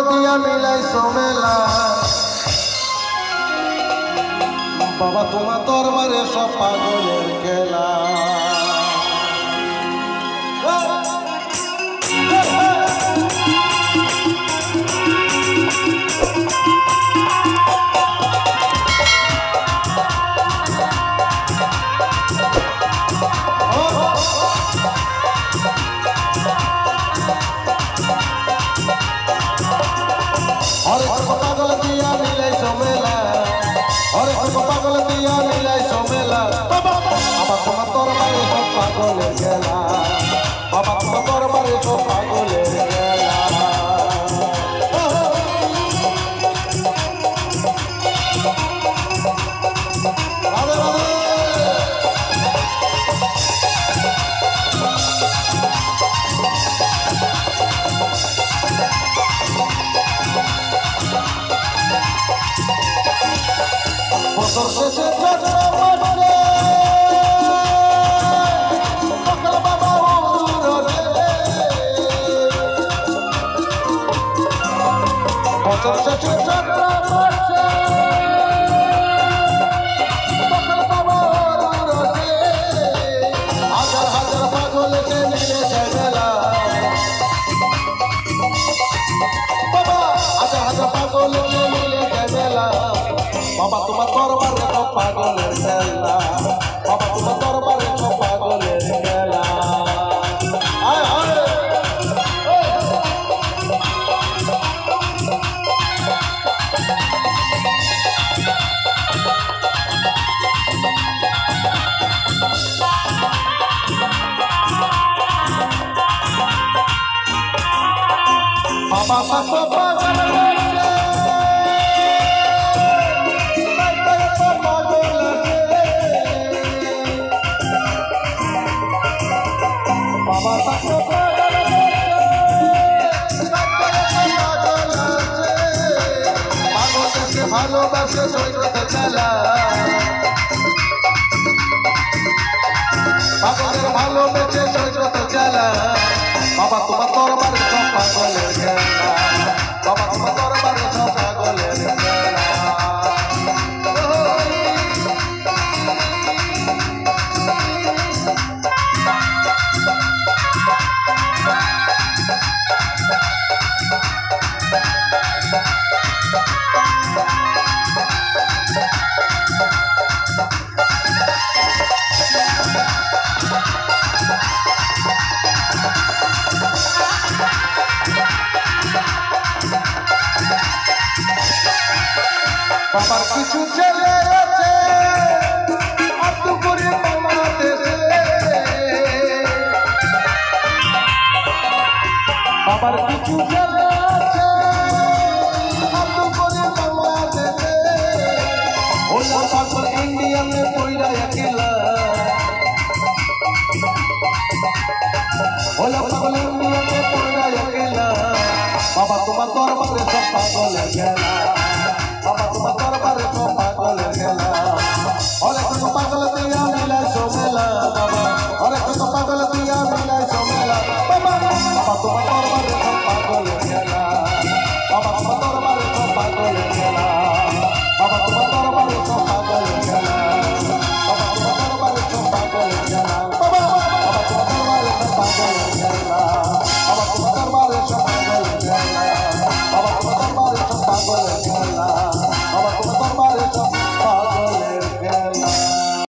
দিয়া মিলাইছো মেলা বাবা তোমার দরবারে সব পাগলের খেলা পাগল দিয়া মিলাইছো মেলা অরে পাগল দিয়া মিলাইছো মেলা বাবা তোমার দরবারে সব পাগলের খেলা বাবা তোমার দরবারে সব পাগলের খেলা বছর শেষে যাত্রা মাঠে সকাল বাবা উড়ে বছর শেষে যাত্রা মাঠে সকাল বাবা উড়ে হাজার হাজার পাগলকে নিয়ে যায় মেলা বাবা হাজার হাজার পাগলকে মিলে যায় মেলা বাবা তোমার দরবারে সব পাগলের খেলা বাবা তোমার দরবারে সব পাগলের খেলা বাবা সব পাগল ভালোবাসে সৈকত খেলা পাগলের ভালোবেসে সৈকত খেলা বাবা তোমার দরবারে সব পাগলের খেলা বাবা তোমার দরবারে সব পাগলের খেলা বাবার কিছু ছেলে আছে আত্ম করে বাংলাদেশে বাবার কিছু ছেলে আছে আত্ম করে বাংলাদেশে ওলা পাগল ইন্ডিয়াতে কইরা একলা ওলা পাগল ইন্ডিয়াতে কইরা একলা বাবা তোমার দরবারে সব পাগলের খেলা বাবা তোমার দরবারে সব পাগলের খেলা অনেক পাগল দিয়া মিলাইছো মেলা বাবা অনেক পাগল দিয়া মিলাইছো মেলা বাবা বাবা তোমার দরবারে সব পাগলের খেলা বাবা তোমার দরবারে সব পাগলের